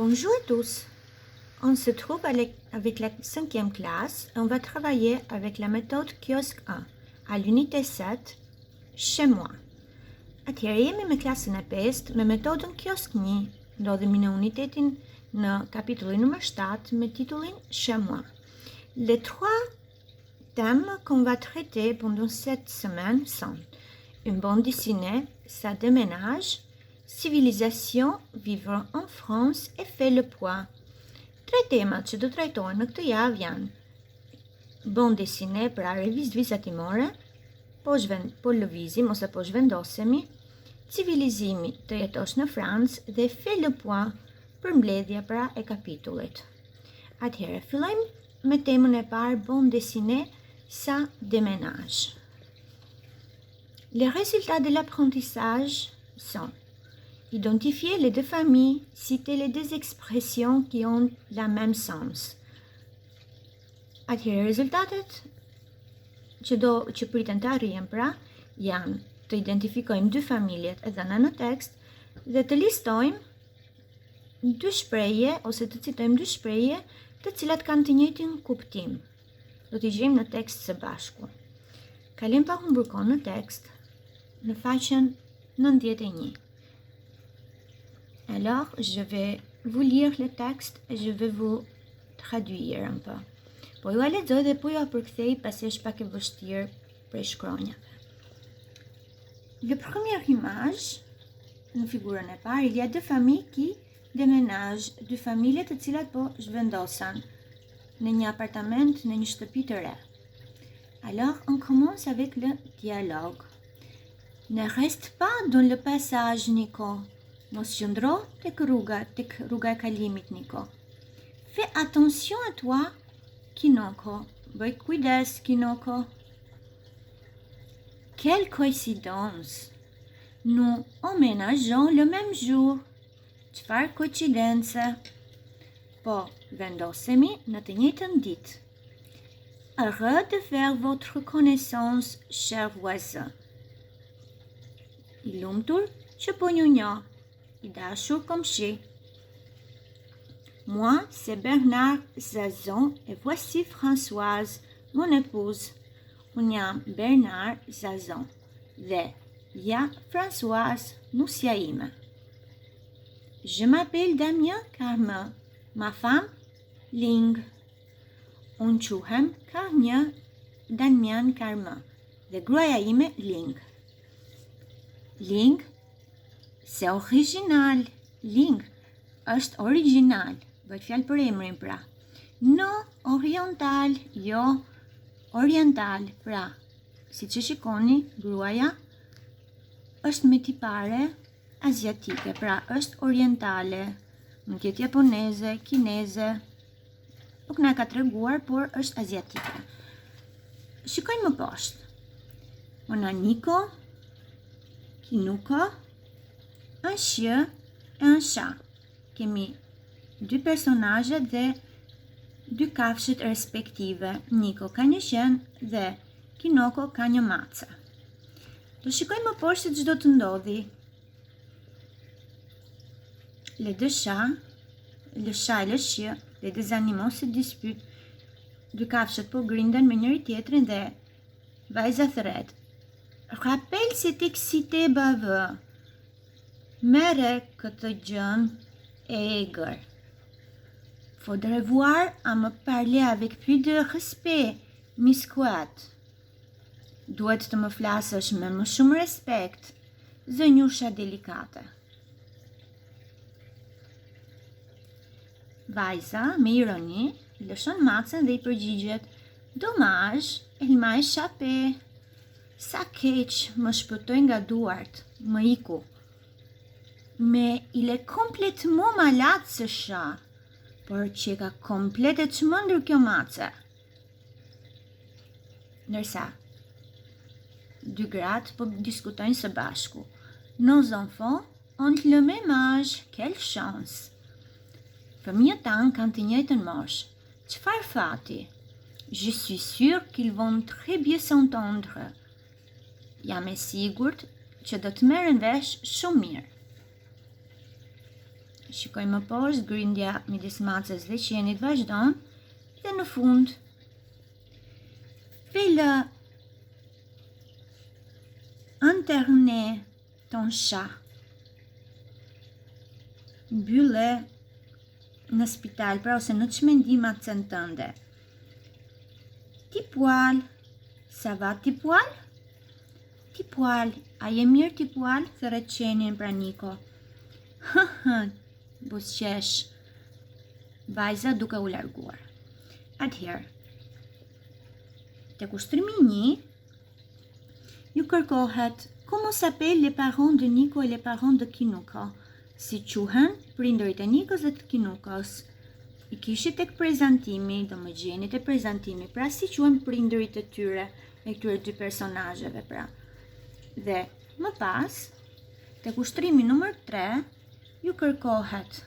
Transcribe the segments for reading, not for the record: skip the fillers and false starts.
Bonjour à tous. On se trouve avec la 5e classe et on va travailler avec la méthode kiosque 1 à l'unité 7, chez moi. Atëherë jemi me klasën e 5 me metodën kiosk 1, ndodhemi në unitetin në kapitullin numër 7 me titullin Chez moi. Les trois thèmes qu'on va traiter pendant cette semaine sont une bande dessinée, ça déménage, civilisation, vivre en France et fait le poids. Tre temat që do trajtohen në këtë javë janë bande dessinée, pra revistë vizatimore, po lëvizim ose po zhvendosemi, civilizimi të jetosh në Francë dhe fait le poids, përmbledhja pra e kapitullit. Atëherë, fillojmë me temën e parë, bande dessinée, ça déménage. Les résultats de l'apprentissage sont identifier les deux familles, citer les deux expressions qui ont la même sens. Atëherë, rezultatet që priten të arrijem pra janë të identifikojmë dy familjet e dhëna në tekst dhe të listojmë dy shprehje ose të citojmë dy shprehje të cilat kanë të njëjtin kuptim. Do t'i gjejmë në tekst së bashku. Kalim pa humbur kohë në tekst në faqen 91. Alors, je vais vous lire le texte et je vais vous traduire un peu. Po ju a lexoj dhe po ju a përkthej pasi është pak e vështirë prej shkronjave. Le première image, në figurën e parë, il y a deux familles qui déménagent, dy familje të cilat po zhvendosen në një apartament, në një shtëpi të re. Alors, on commence avec le dialogue. Ne reste pas dans le passage, Nico. Mos qëndro tek rruga e kalimit, Nico. Fais attention à toi, Kinoko. Bëj kujdes, Kinoko. Quelle coïncidence! Nous emménageons le même jour. Çfarë koincidence! Po, vendosemi në të njëjtën ditë. Heureux de faire votre connaissance, cher voisin. I lumtur që po ju njoh, i dashur komshi. Moi, c'est Bernard Zazon et voici Françoise, mon épouse. Unë jam Bernard Zazon dhe ja Françoise, nusja ime. Je m'appelle Damien Carme, ma femme Ling. Unë quhem Damien Carme dhe gruaja ime Ling. Ling, c'est original. Ling është original. Bëhet fjalë për emrin pra. No oriental, jo oriental. Pra, si që shikoni, gruaja është me tipare aziatike, pra është orientale. Nuk jetë japoneze, kineze. Nuk na ka treguar, por është aziatike. Shikojmë më poshtë. Ona Nico, Kinuko, un chien et un chat. Kemi dy personazhe dhe dy kafshët respektive. Nico ka një qen dhe Kinoko ka një mace. Do shikojmë më poshtë se ç'do të ndodhi. Les deux chats, le chat et le chien, les deux animaux se disputent. Dy kafshët po grinden me njëri tjetrin dhe vajza thret. Rappelle cet excité baveux. Mere këtë gjën e egër. Faudrait voir à me parler avec plus de respect, Miss Quat. Duhet të më flasësh me më shumë respekt, zënjusha delikate. Vajza, me ironi, lëshon macën dhe i përgjigjet. Dommage, elle m'a échappé. Sa keq, më shpëtoi nga duart, më iku. Mais il est complètement malade ce chat. Por që ka komplet e çmendur kjo mace. Ndërsa, dy gratë po diskutojnë së bashku. Nos enfants ont le même âge, quelle chance. Fëmijët tanë kanë të njëjtën moshë. Çfarë fati? Je suis sûre qu'ils vont très bien s'entendre. Jam e sigurt që do të merren vesh shumë mirë. Shikojmë më poshtë, grindja midis macës dhe qenit vazhdon dhe në fund fais-le interner ton chat. Mbylle në spital, pra ose në çmendim acën tënde. Ti poil, ça va ti poil? Ti poil, a je mirë ti poil? Thërret qenin pra Niko. Buzëqesh, vajza duke u larguar. Atëherë, tek ushtrimi 1, ju kërkohet comment s'appellent les parents de Nico et les parents de Kinuko. Si quhen prindërit e Nikos dhe të Kinukos. I kishit tek prezantimi, do më gjeni te prezantimi, pra si quhen prindërit e tyre e këtyre dy personazheve pra. Dhe më pas, tek ushtrimi numër 3, ju kërkohet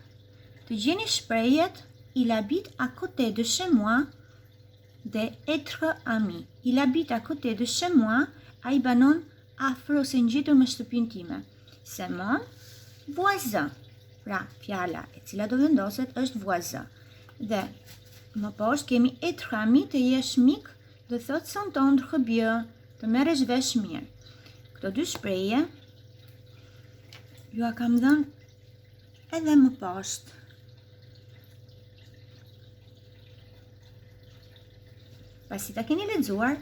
të gjeni shprehjet il habite à côté de chez moi dhe être ami. Il habite à côté de chez moi, ai banon afër ose ngjitur me shtëpinë time. C'est mon voisin. Pra, fjala e cila do vendoset është voisin. Dhe më poshtë kemi être ami, të jesh mik, do thot s'entendre bien, të merresh vesh mirë. Këto dy shprehje ju a kam dhënë edhe më poshtë. Pasi ta keni lexuar,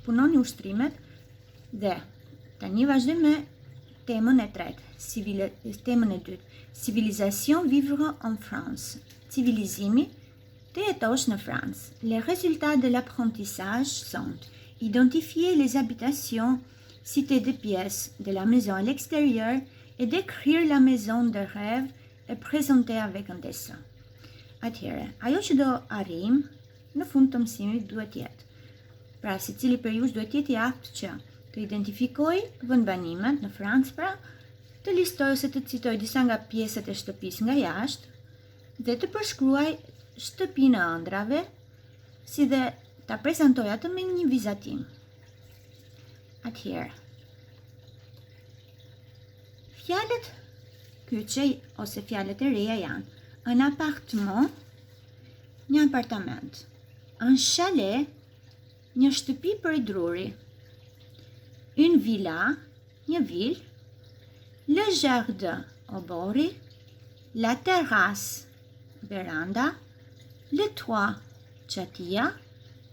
punoni ushtrimet dhe tani vazhdojmë me temën e tretë, temën e dytë, civilisation vivre en France. Civilizimi të jetosh në Francë. Les résultats de l'apprentissage sont identifier les habitations, citer des pièces de la maison à l'extérieur et décrire la maison de rêve et présenter avec un dessin. Atëherë, ajo që do arrijmë në fund të mësimit duhet jetë. Pra, secili për jush duhet jetë i aftë që të identifikoj vendbanimet në Francë, pra të listoj ose të citoj disa nga pjesët e shtëpisë nga jashtë dhe të përshkruaj shtëpinë e ëndrave, si dhe ta prezantoj atë me një vizatim. Atëherë, fjalët kyçe ose fjalët e reja janë un appartement, një apartament, un chalet, një shtëpi për i druri, une villa, një vilë, le jardin, obori, la terrasse, veranda, le toit, çatia,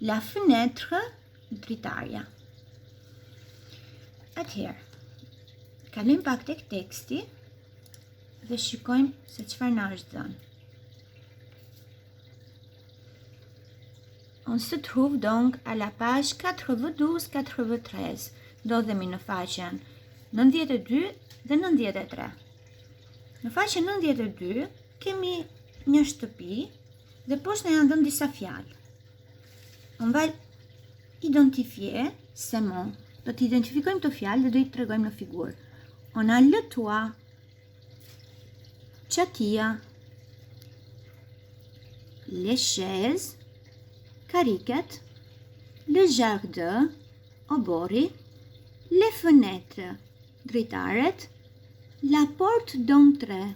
la fenêtre, dritarja. Atëherë, kalojmë pak tek teksti dhe shikojmë se çfarë na është dhënë. On se trouve donc à la page 92-93. Ndodhemi në faqen 92 dhe 93. Në faqen 92 kemi një shtëpi dhe poshtë na janë dhënë disa fjalë. On va identifier ces mots. Do të identifikojmë këto fjalë dhe do i tregojmë në figurë. On a le toit, çatia, les chaises, kariket, le jardin, obori, les fenêtres, dritaret, la porte d'entrée,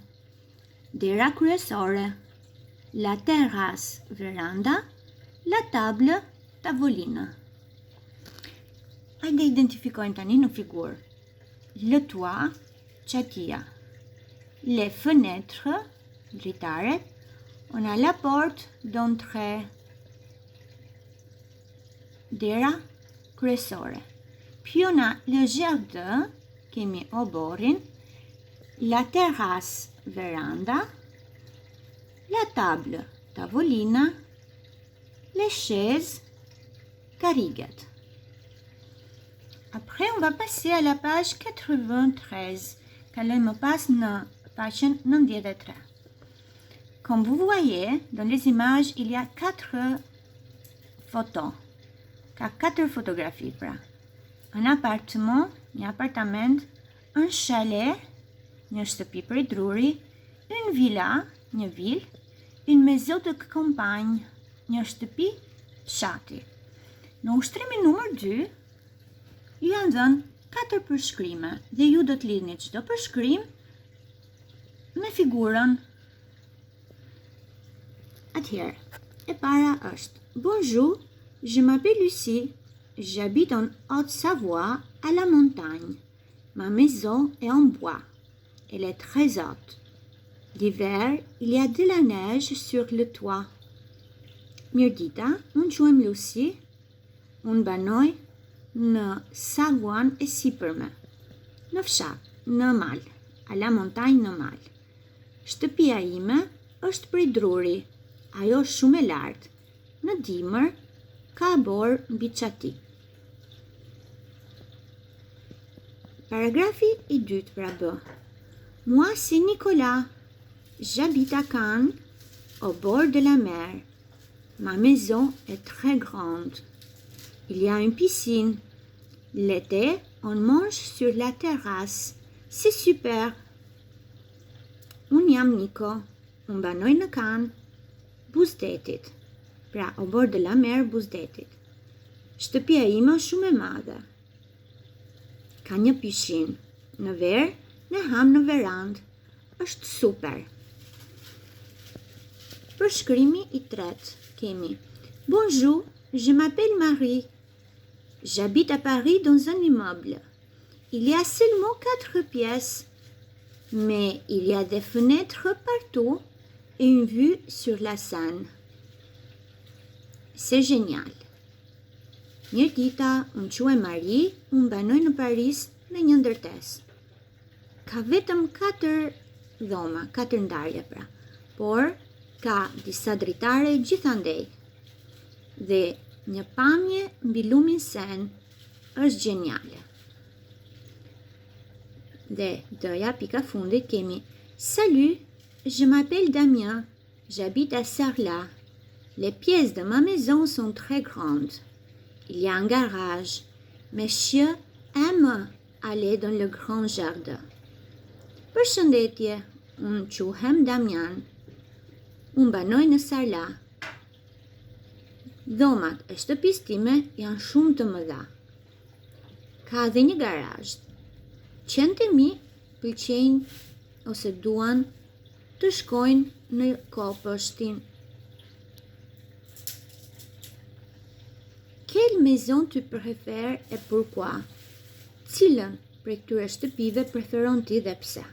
dera kryesore, la terrasse, veranda, la table, tavolina. Hajde identifikojmë tani në figurë. Le toit, çatia. Les fenêtres, dritaret. On a la porte d'entrée, dera kryesore. Puis on a le jardin, kemi oborin, la terrasse, veranda, la table, tavolina, les chaises, kariget. Après, on va passer à la page 93. Kalojmë pas në pagën 93. Comme vous voyez, dans les images, il y a 4 photos. Ka 4 photographies, pra. Un appartement, një apartament, un chalet, një shtëpi për i druri, une villa, një vilë, une maison de campagne, një shtëpi fshati. Në ushtrimin numër 2, ju janë dhënë 4 përshkrime dhe ju do të lidhni çdo përshkrim me figurën. Atëherë, e para është: Bonjour, je m'appelle Lucie. J'habite en Haute-Savoie, à la montagne. Ma maison est en bois. Elle est très haute. L'hiver, il y a de la neige sur le toit. Mirdita, unë quhem Lucy. Unë banoj në Savoie e Sipërme, në fshat, në mal, à la montagne në mal. Shtëpia ime është prej druri. Ajo është shumë e lartë. Në dimër ka borë mbi çati. Paragrafi i dytë pra B. Moi, c'est Nicolas. J'habite à Cannes, au bord de la mer. Ma maison est très grande. Il y a une piscine. L'été, on mange sur la terrasse. C'est super. Unë jam Niko. Unë banoj në Cannes, Buzdetit. Pra, au bord de la mer, Buzdetit. Shtëpia ime është shumë e madhe. Ka një pishinë. Në verë, ne ham në verandë. Është super. Përshkrimi i tretë kemi: Bonjour, je m'appelle Marie. J'habite à Paris dans un immeuble. Il y a seulement 4 pièces, mais il y a des fenêtres partout et une vue sur la Seine. C'est génial. Mirdita, unë quhem Marie, unë banoj në Paris në një ndërtesë. Ka vetëm 4 dhoma, 4 ndarje pra, por ka disa dritare gjithandej. Dhe një pamje mbi lumin Sen është geniale. Dhe doja pika fundit kemi: Salut, je m'appelle Damien, j'habite à Sarlat. Les pièces de ma maison sont très grandes. Il y a un garage. Mes chiens aiment aller dans le grand jardin. Përshëndetje, unë quhem Damian. Unë banoj në Sarlat. Dhomat e shtëpisë time janë shumë të mëdha. Ka edhe një garazh. Qenët e mi pëlqejnë ose duan të shkojnë në kopështin. Quelle maison tu préfères et pourquoi? Cilën prej këtyre shtëpive preferon ti dhe pse?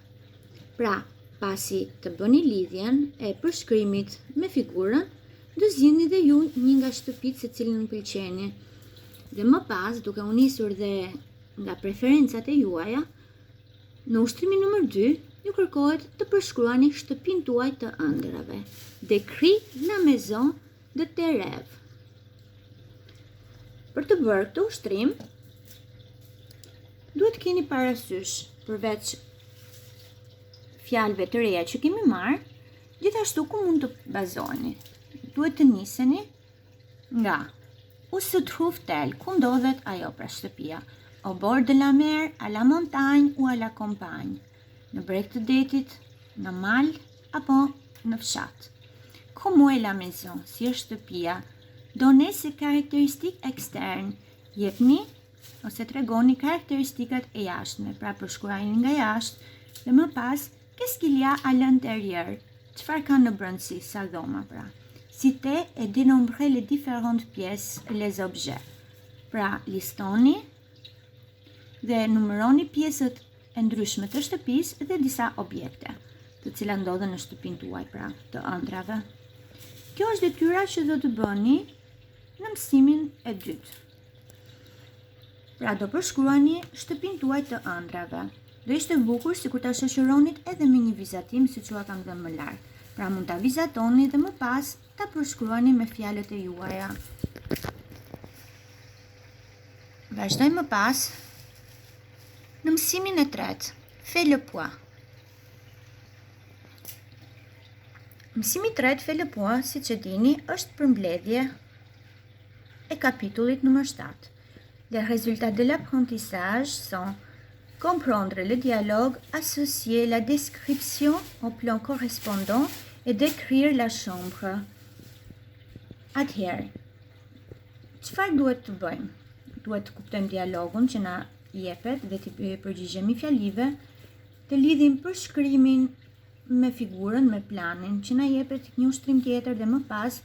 Pra, pasi të bëni lidhjen e përshkrimit me figurën, do zgjidhni dhe ju një nga shtëpitë se cilën pëlqeni. Dhe më pas, duke u nisur dhe nga preferencat e juaja, në ushtrimin nëmër 2, ju kërkohet të përshkruani shtëpinë tuaj të ëndrave. Décris la maison de tes rêves. Për të bërë këtë ushtrim, duhet keni parasysh përveç fjalëve të reja që kemi marrë, gjithashtu ku mund të bazoni. Duhet të niseni nga où se trouve-t-elle, ku ndodhet ajo pra shtëpia, au bord de la mer, à la montagne ou à la campagne, në breg të detit, në mal apo në fshat. Comment est la maison, si është shtëpia? Donnez ses caractéristiques externes, jepni ose tregoni karakteristikat e jashtme, pra përshkruani nga jashtë dhe më pas qu'est-ce qu'il y a à l'intérieur, çfarë ka në brendësi sa dhoma pra. Citez et dénombrez les différentes pièces et les objets. Pra, listoni dhe numëroni pjesët e ndryshme të shtëpisë dhe disa objekte, të cilat ndodhen në shtëpinë tuaj, pra, të ëndrave. Kjo është detyra që do të bëni në mësimin e dytë. Pra, do përshkruani shtëpinë tuaj të ëndrave. Do ishte bukur sikur ta shoqëronit edhe me një vizatim, siç ua kam dhënë më lart. Pra, mund ta vizatoni dhe më pas ta përshkruani me fjalët e juaja. Vazhdojmë më pas në mësimin e tretë. Fais le poids. Mësimi i tretë Fais le poids, siç e dini, është përmbledhje e kapitullit nëmër 7. Les résultats de l'apprentissage sont comprendre le dialogue, associer la description au plan correspondant et décrire la chambre. Atëherë, çfarë duhet të bëjmë? Duhet të kuptojmë dialogun që na jepet dhe të përgjigjemi fjalive, të lidhim përshkrimin me figurën, me planin, që na jepet një ushtrim tjetër dhe më pas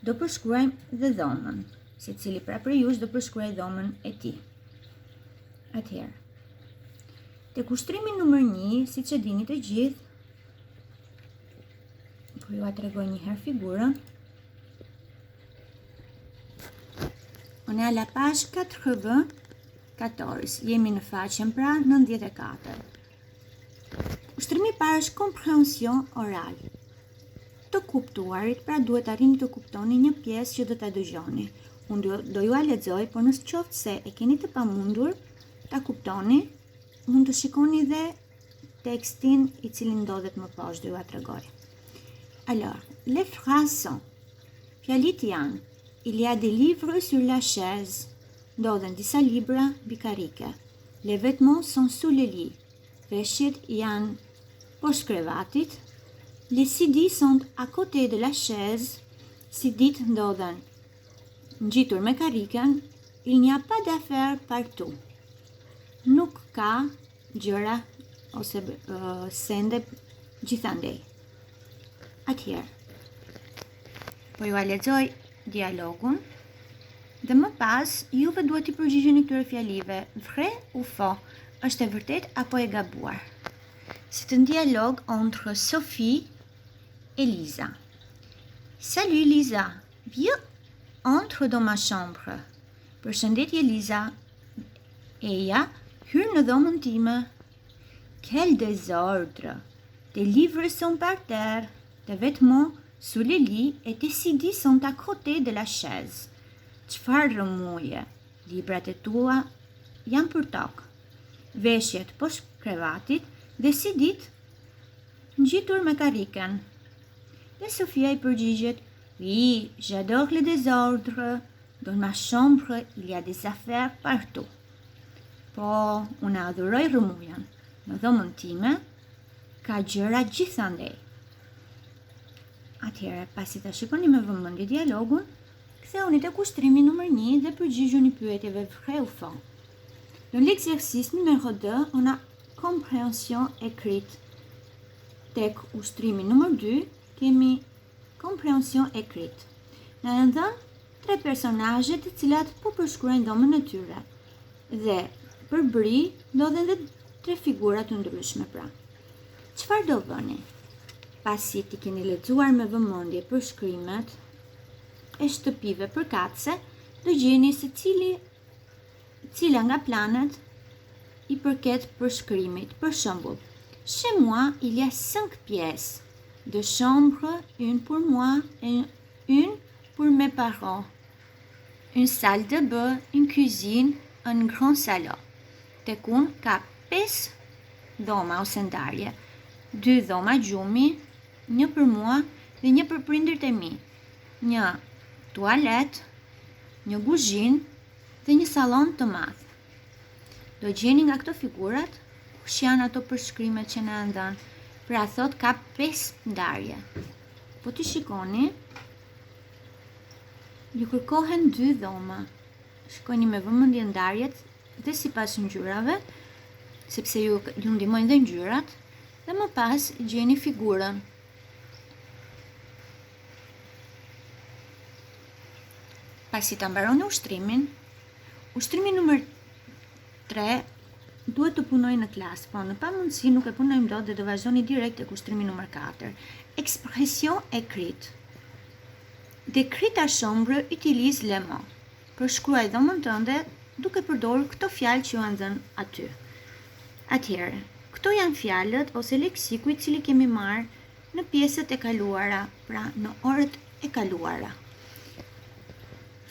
do përshkruajmë dhe dhomën. Secili pra prej jush do përshkruaj dhomën e tij. Atëherë, tek ushtrimi numër 1, siç e dini të gjithë, po ju a tregoj një herë figurën. On est à la page 94, jemi në faqen pra 94. Ushtrimi i parë është komprension oral. Të kuptuarit, pra duhet arrini të kuptoni një pjesë që do ta dëgjoni. Unë do ju a lexoj, por nëse qoftë se e keni të pamundur ta kuptoni, mund të shikoni dhe tekstin i cili ndodhet më poshtë, do ju a tregoj. Alors, les phrases sont: fjalit janë: il y a des livres sur la chaise. Ndodhen disa libra mbi karrike. Les vêtements sont sous le lit. Veshjet janë poshtë krevatit. Les CD sont à côté de la chaise. CD ndodhen ngjitur me karriken. Il n'y a pas d'affaires partout. Nuk ka gjëra ose sende gjithandej. Atëherë, po ju a lexoj dialogun dhe më pas juve duhet i përgjigjeni këtyre fjalive: vrai ou faux, është e vërtet apo e gabuar. C'est un dialogue entre Sophie et Lisa. Salut Lisa, viens, entre dans ma chambre. Përshëndetje Lisa, eja, hyr në dhomën time. Quel désordre! Tes livres sont par terre, tes vêtements sous le lit et tes CD sont à côté de la chaise. Çfarë rëmuje? Librat e tua janë për tokë. Veshjet poshtë krevatit dhe CD-t ngjitur me karriken. Dhe Sofia i përgjigjet: oui, j'adore le désordre. Dans ma chambre, il y a des affaires partout. Po, unë adhuroj rëmujan. Në dhomën time ka gjëra gjithandej. Atëherë, pasi ta shikoni me vëmendje dialogun, ktheuni tek ushtrimi numër 1 dhe përgjigjuni pyetjeve vrai ou faux. Dans l'exercice numéro 2, on a compréhension écrite. Tek ushtrimi numër 2, kemi compréhension écrite. Na janë dhënë 3 personazhe të cilat po përshkruajnë dhomën e tyre. Dhe për bri ndodhen dhe 3 figura të ndryshme pra. Çfarë do bëni? Pasi ti keni lexuar me vëmendje përshkrimet e shtëpive përkatëse, do gjeni se cila nga planet i përket përshkrimit. Për shembull, chez moi il y a 5 pièces, 2 chambres, une pour moi et une pour mes parents, une salle de bain, une cuisine, un grand salon. Tek unë ka 5 dhoma ose ndarje, 2 dhoma gjumi, një për mua dhe një për prindërit e mi, një tualet, një kuzhinë dhe një sallon të madh. Do gjeni nga këto figurat kush janë ato përshkrimet që na janë dhënë. Pra thot ka 5 ndarje. Po ti shikoni, ju kërkohen 2 dhoma. Shikoni me vëmendje ndarjet dhe sipas ngjyrave, sepse ju ndihmojnë dhe ngjyrat, dhe më pas gjeni figurën. Pasi ta mbaroni ushtrimin numër 3 duhet të punoj në klasë, po në pamundësi nuk e punojmë dot dhe do vazhdoni direkt tek ushtrimi numër 4. Expression écrite. Décris ta chambre, utilise les mots. Përshkruaj dhomën tënde duke përdorur këto fjalë që ju janë dhënë aty. Atëherë, këto janë fjalët ose leksiku i cili kemi marrë në pjesët e kaluara, pra në orët e kaluara.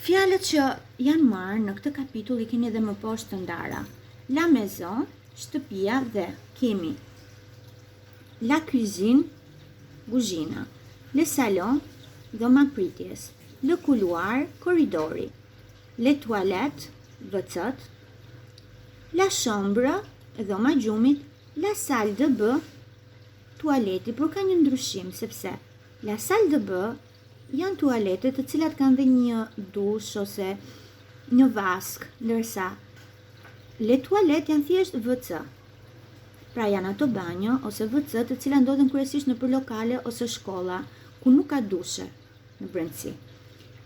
Fjalët që janë marrë në këtë kapitull i keni edhe më poshtë të ndara. La maison, shtëpia, dhe kemi la cuisine, kuzhina, le salon, dhoma pritjes, le couloir, korridori, le toilettes, WC-t, la chambre, dhoma gjumit, la salle de bain, tualeti, por ka një ndryshim sepse la salle de bain janë tualetet të cilat kanë dhe një dush ose një vask, ndërsa le toilet janë thjesht WC. Pra janë ato banjo ose WC të cilat ndodhen kryesisht nëpër lokale ose shkolla ku nuk ka dushe në brendësi.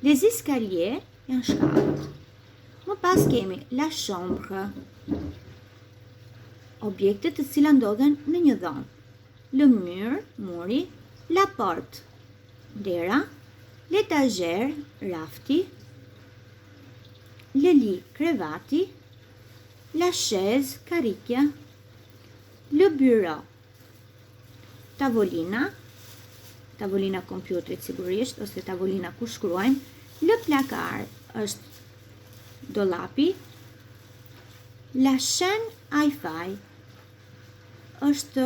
Les escaliers janë shkallët. Më pas kemi la chambre, objekte të cilat ndodhen në një dhomë. Le mur, muri, la porte, dera, l'étagère, rafti, le lit, krevati, la chaise, karikja, le bureau, tavolina, tavolina kompjuterit sigurisht, ose tavolina ku shkruajmë, le placard është dollapi, la chaîne hi-fi është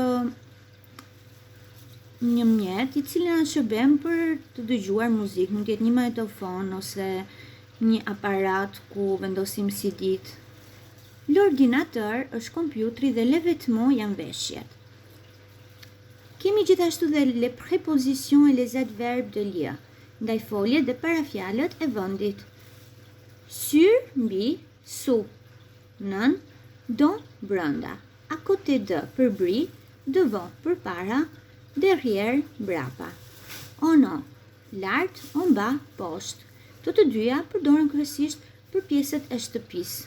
një mjet i cili na shërben për të dëgjuar muzikë, mund të jetë një magnetofon ose një aparat ku vendosim CD-t. L'ordinateur është kompjuteri dhe le vêtements janë veshjet. Kemi gjithashtu dhe les prépositions et les adverbes de lieu, ndaj foljet dhe parafjalët e vendit. Sur, mbi, sous, nën, dans, brenda. À côté de, përbri, devant, përpara, derrière, brapa. En haut, lart, en bas, poshtë. Të dyja përdoren kryesisht për pjesët e shtëpisë.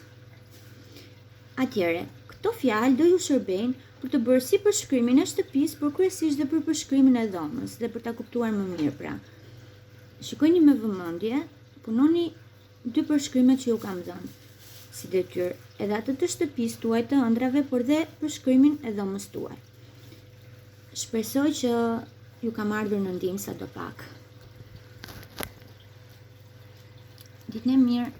Atëherë, këto fjalë do ju shërbejnë për të bërë si përshkrimin e shtëpisë, por kryesisht dhe për përshkrimin e dhomës dhe për ta kuptuar më mirë pra. Shikojini me vëmendje, punoni 2 përshkrimet që ju kam dhënë si detyrë, edhe atë të shtëpisë tuaj të ëndrave, por dhe përshkrimin e dhomës tuaj. Shpresoj që ju kam ardhur në ndihmë sadopak. Ditën e mirë.